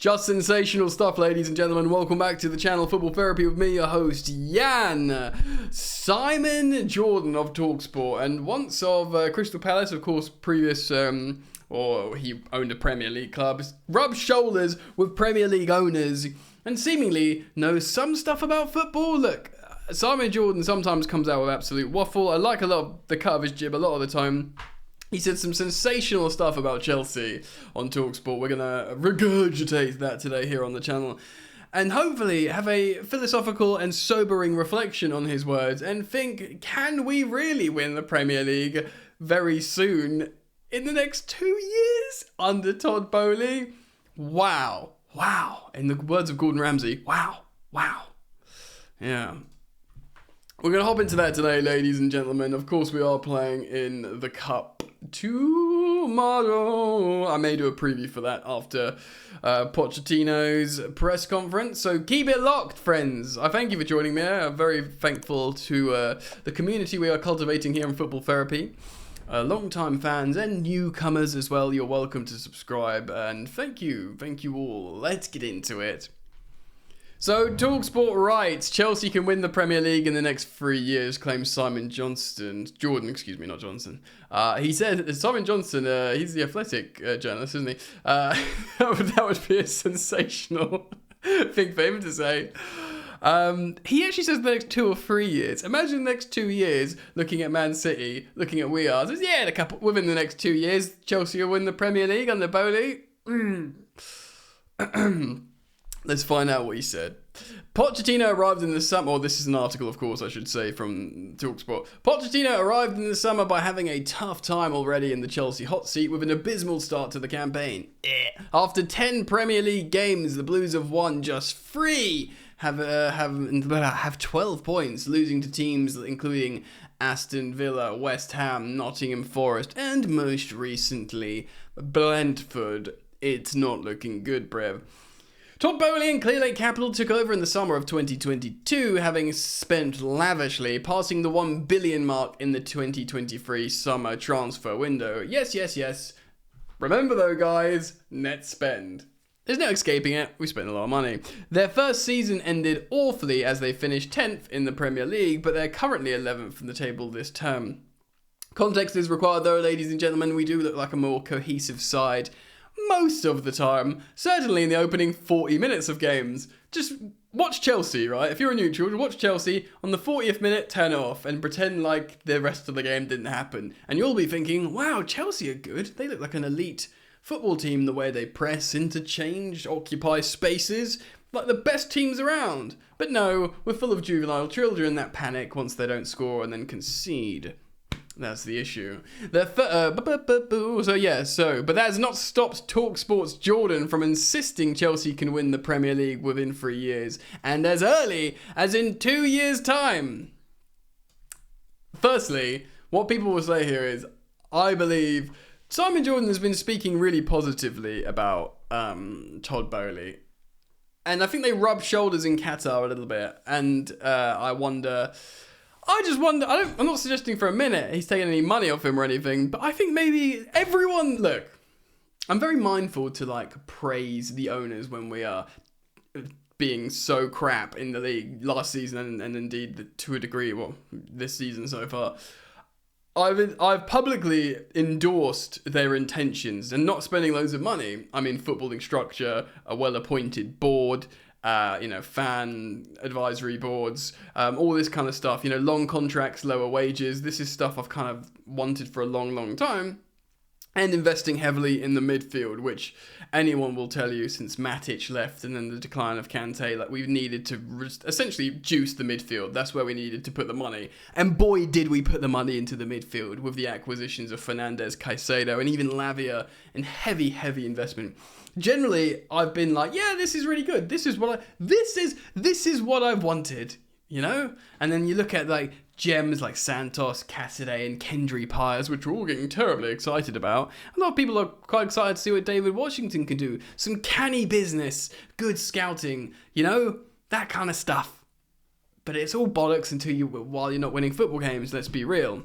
Just sensational stuff, ladies and gentlemen. Welcome back to the channel Football Therapy with me, your host, Jan. Simon Jordan of TalkSport, and once of Crystal Palace, of course, previous, or he owned a Premier League club, rubbed shoulders with Premier League owners, and seemingly knows some stuff about football. Look, Simon Jordan sometimes comes out with absolute waffle. I like a lot of the cut of his jib a lot of the time. He said some sensational stuff about Chelsea on TalkSport. We're going to regurgitate that today here on the channel. And hopefully have a philosophical and sobering reflection on his words and think, can we really win the Premier League very soon in the next 2 years under Todd Boehly? Wow. Wow. In the words of Gordon Ramsay, wow. Wow. Yeah. We're going to hop into that today, ladies and gentlemen. Of course, we are playing in the Cup tomorrow. I may do a preview for that after Pochettino's press conference. So keep it locked, friends. I thank you for joining me. I'm very thankful to the community we are cultivating here in Football Therapy. Long-time fans and newcomers as well. You're welcome to subscribe. And thank you all. Let's get into it. So, TalkSport writes, Chelsea can win the Premier League in the next 3 years, claims Simon Johnston. Jordan, excuse me, not Johnson. He said, Simon Johnston, he's the Athletic journalist, isn't he? That would be a sensational thing for him to say. He actually says the next 2 or 3 years. Imagine the next 2 years looking at Man City, looking at We Are. Says, yeah, within the next 2 years, Chelsea will win the Premier League under Boehly. Let's find out what he said. Pochettino arrived in the summer. Oh, this is an article, of course, I should say, from TalkSport. Pochettino arrived in the summer by having a tough time already in the Chelsea hot seat with an abysmal start to the campaign. After 10 Premier League games, the Blues have won just 3. Have 12 points, losing to teams including Aston Villa, West Ham, Nottingham Forest, and most recently, Brentford. It's not looking good, Brev. Todd Boehly and Clearlake Capital took over in the summer of 2022, having spent lavishly, passing the 1 billion mark in the 2023 summer transfer window. Yes. Remember though, guys, net spend. There's no escaping it, we spent a lot of money. Their first season ended awfully as they finished 10th in the Premier League, but they're currently 11th in the table this term. Context is required though, ladies and gentlemen. We do look like a more cohesive side most of the time, certainly in the opening 40 minutes of games. Just watch Chelsea, right? If you're a neutral, watch Chelsea, on the 40th minute, turn it off and pretend like the rest of the game didn't happen. And you'll be thinking, wow, Chelsea are good. They look like an elite football team, the way they press, interchange, occupy spaces, like the best teams around. But no, we're full of juvenile children that panic once they don't score and then concede. That's the issue. But that has not stopped TalkSport's Jordan from insisting Chelsea can win the Premier League within 3 years, and as early as in 2 years' time. Firstly, what people will say here is, I believe Simon Jordan has been speaking really positively about Todd Boehly, and I think they rub shoulders in Qatar a little bit, and I just wonder, I'm not suggesting for a minute he's taking any money off him or anything, but I think maybe everyone, look, I'm very mindful to praise the owners when we are being so crap in the league last season and indeed to a degree, this season so far. I've publicly endorsed their intentions and not spending loads of money. I mean, footballing structure, a well-appointed board, fan advisory boards, all this kind of stuff, long contracts, lower wages. This is stuff I've kind of wanted for a long, long time. And investing heavily in the midfield, which anyone will tell you since Matic left and then the decline of Kante, we've needed to essentially juice the midfield. That's where we needed to put the money. And boy, did we put the money into the midfield with the acquisitions of Fernandes, Caicedo, and even Lavia, and heavy, heavy investment. Generally, I've been like, yeah, this is really good. This is what I've wanted, And then you look at gems like Santos, Cassidy, and Kendry Pires, which we're all getting terribly excited about. A lot of people are quite excited to see what David Washington can do. Some canny business, good scouting, that kind of stuff. But it's all bollocks while you're not winning football games, let's be real.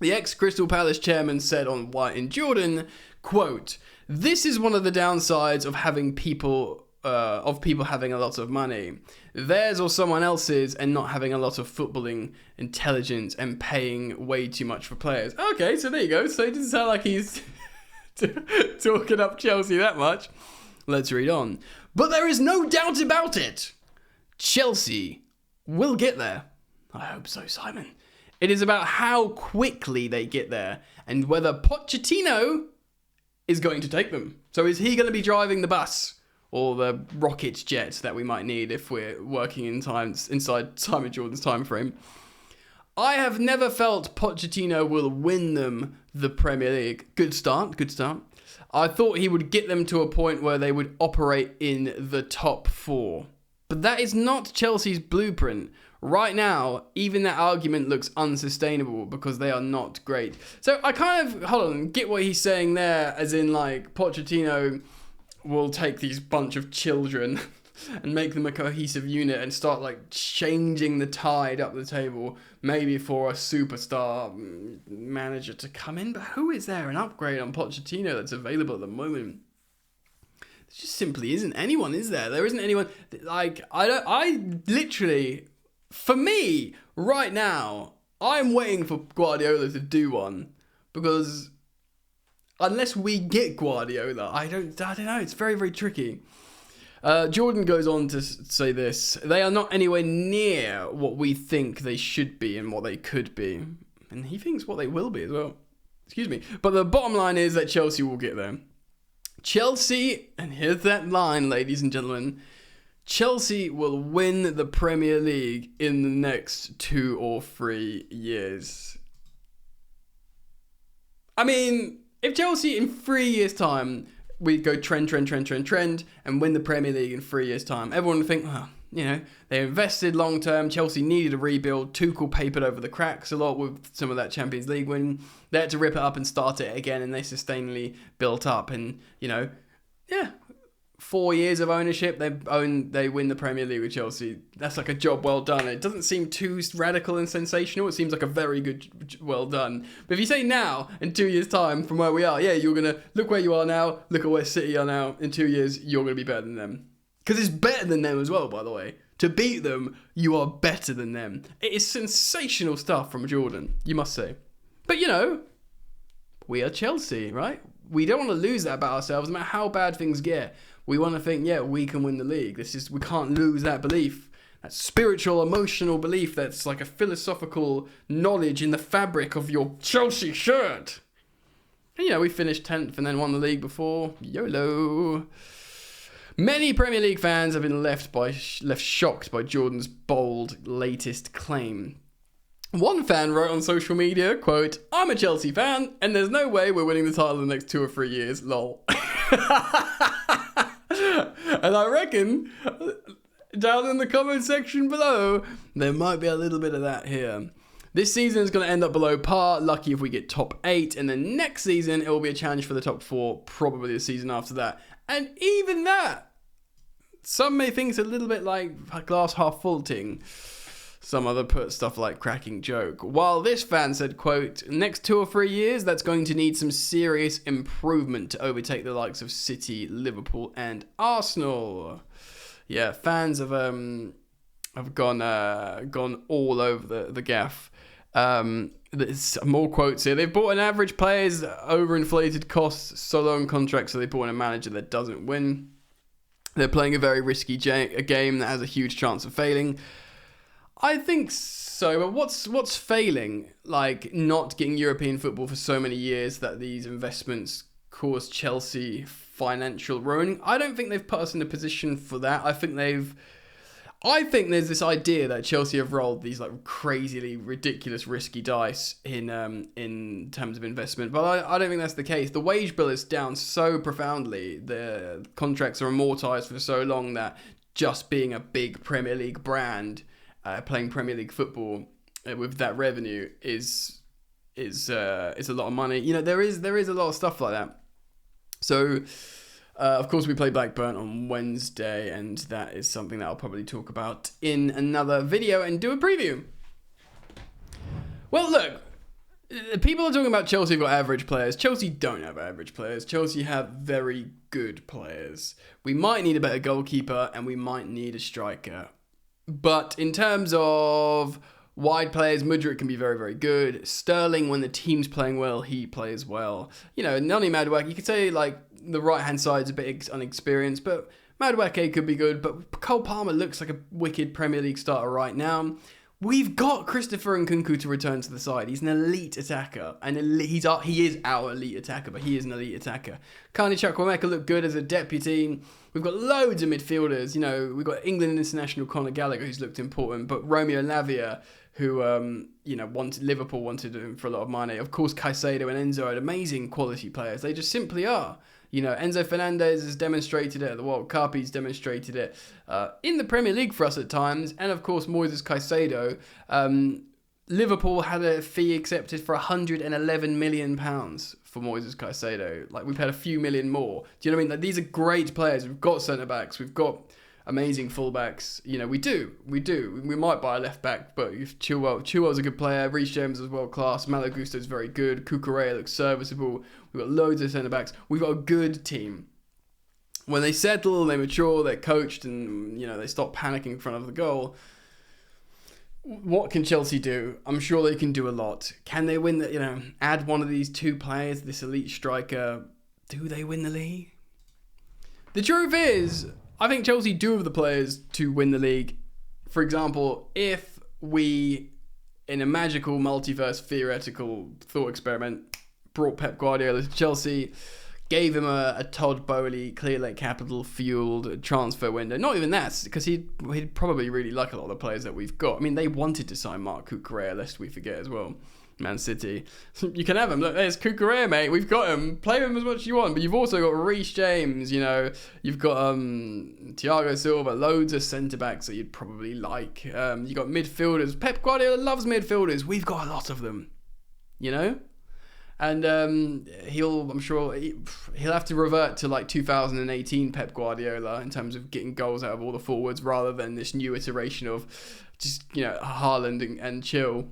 The ex-Crystal Palace chairman said on White and Jordan, quote, "This is one of the downsides of having people having a lot of money. Theirs or someone else's, and not having a lot of footballing intelligence and paying way too much for players." Okay, so there you go. So it doesn't sound like he's talking up Chelsea that much. Let's read on. "But there is no doubt about it. Chelsea will get there." I hope so, Simon. "It is about how quickly they get there and whether Pochettino is going to take them." So is he going to be driving the bus or the rocket jet that we might need if we're working inside Simon Jordan's time frame? "I have never felt Pochettino will win them the Premier League." Good start. "I thought he would get them to a point where they would operate in the top 4. But that is not Chelsea's blueprint. Right now, even that argument looks unsustainable because they are not great." So I kind of, get what he's saying there, as in like Pochettino will take these bunch of children and make them a cohesive unit and start like changing the tide up the table, maybe for a superstar manager to come in. But who is there an upgrade on Pochettino that's available at the moment? There just simply isn't anyone, is there? There isn't anyone. Like, for me, right now, I'm waiting for Guardiola to do one, because unless we get Guardiola, I don't know. It's very, very tricky. Jordan goes on to say this: "They are not anywhere near what we think they should be and what they could be." And he thinks what they will be as well. Excuse me. "But the bottom line is that Chelsea will get there. Chelsea," and here's that line, ladies and gentlemen, "Chelsea will win the Premier League in the next 2 or 3 years." I mean, if Chelsea in 3 years' time, we go trend, and win the Premier League in 3 years' time, everyone would think, well, they invested long term. Chelsea needed a rebuild. Tuchel papered over the cracks a lot with some of that Champions League win. They had to rip it up and start it again, and they sustainably built up. And 4 years of ownership, they win the Premier League with Chelsea. That's like a job well done. It doesn't seem too radical and sensational. It seems like a very good, well done. But if you say now, in 2 years' time, from where we are, you're going to look where you are now, look at where City are now. In 2 years, you're going to be better than them. Because it's better than them as well, by the way. To beat them, you are better than them. It is sensational stuff from Jordan, you must say. But, we are Chelsea, right? We don't want to lose that about ourselves, no matter how bad things get. We want to think, we can win the league. We can't lose that belief. That spiritual, emotional belief that's like a philosophical knowledge in the fabric of your Chelsea shirt. And, we finished 10th and then won the league before. YOLO. Many Premier League fans have been left shocked by Jordan's bold latest claim. One fan wrote on social media, quote, "I'm a Chelsea fan, and there's no way we're winning the title in the next 2 or 3 years, lol." And I reckon, down in the comment section below, there might be a little bit of that here. This season is going to end up below par, lucky if we get top 8, and then next season it will be a challenge for the top 4, probably the season after that. And even that, some may think it's a little bit like a glass half full thing. Some other put stuff like cracking joke. While this fan said, quote, "Next 2 or 3 years, that's going to need some serious improvement to overtake the likes of City, Liverpool, and Arsenal." Yeah, fans have gone all over the gaff. There's more quotes here. They've bought an average player's overinflated costs, solo on contracts, so they bought a manager that doesn't win. They're playing a very risky a game that has a huge chance of failing. I think so, but what's failing? Like, not getting European football for so many years that these investments caused Chelsea financial ruin. I don't think they've put us in a position for that. I think there's this idea that Chelsea have rolled these like crazily ridiculous risky dice in terms of investment, but I don't think that's the case. The wage bill is down so profoundly. The contracts are amortized for so long that just being a big Premier League brand, playing Premier League football with that revenue is a lot of money. There is a lot of stuff like that. So of course we play Blackburn on Wednesday, and that is something that I'll probably talk about in another video and do a preview. Well, look, People are talking about Chelsea have got average players. Chelsea don't have average players. Chelsea have very good players. We might need a better goalkeeper and we might need a striker. But in terms of wide players, Mudryk can be very, very good. Sterling, when the team's playing well, he plays well. You know, Noni Madueke, you could say like the right-hand side's a bit unexperienced, but Madueke could be good. But Cole Palmer looks like a wicked Premier League starter right now. We've got Christopher Nkunku to return to the side. He's an elite attacker. He is our elite attacker, but he is an elite attacker. Carney Chukwuemeka looked good as a deputy. We've got loads of midfielders. You know, we've got England international Conor Gallagher, who's looked important, but Romeo Lavia, who, Liverpool wanted him for a lot of money. Of course, Caicedo and Enzo are amazing quality players. They just simply are. You know, Enzo Fernandez has demonstrated it at the World Cup. He's demonstrated it in the Premier League for us at times. And of course, Moises Caicedo. Liverpool had a fee accepted for £111 million for Moises Caicedo. Like, we've had a few million more. Do you know what I mean? Like, these are great players. We've got centre-backs. We've got amazing full-backs. You know, we do. We might buy a left-back, but if Chilwell's a good player. Reece James is world-class. Malo Gusto's very good. Cucurella looks serviceable. We've got loads of centre-backs. We've got a good team. When they settle, they mature, they're coached, and, you know, they stop panicking in front of the goal. What can Chelsea do? I'm sure they can do a lot. Can they win add one of these two players, this elite striker? Do they win the league? The truth is, I think Chelsea do have the players to win the league. For example, if we, in a magical, multiverse, theoretical thought experiment, brought Pep Guardiola to Chelsea, gave him a Todd Boehly, Clear Lake Capital fueled transfer window. Not even that, because he'd probably really like a lot of the players that we've got. I mean, they wanted to sign Marc Cucurella, lest we forget as well. Man City. You can have him. Look, there's Cucurella, mate. We've got him. Play him as much as you want. But you've also got Reece James, you know. You've got Thiago Silva. Loads of centre-backs that you'd probably like. You've got midfielders. Pep Guardiola loves midfielders. We've got a lot of them. You know? And I'm sure he'll have to revert to like 2018 Pep Guardiola in terms of getting goals out of all the forwards rather than this new iteration of just, you know, Haaland and chill.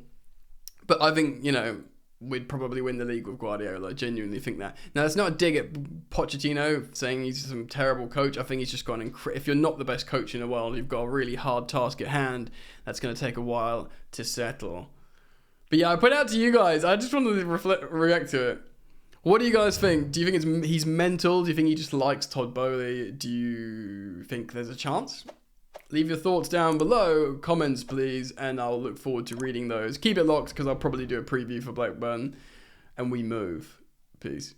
But I think, you know, we'd probably win the league with Guardiola. I genuinely think that. Now, that's not a dig at Pochettino saying he's some terrible coach. I think he's just got if you're not the best coach in the world, you've got a really hard task at hand. That's going to take a while to settle. But yeah, I put it out to you guys. I just wanted to react to it. What do you guys think? Do you think he's mental? Do you think he just likes Todd Boehly? Do you think there's a chance? Leave your thoughts down below. Comments, please. And I'll look forward to reading those. Keep it locked because I'll probably do a preview for Blackburn. And we move. Peace.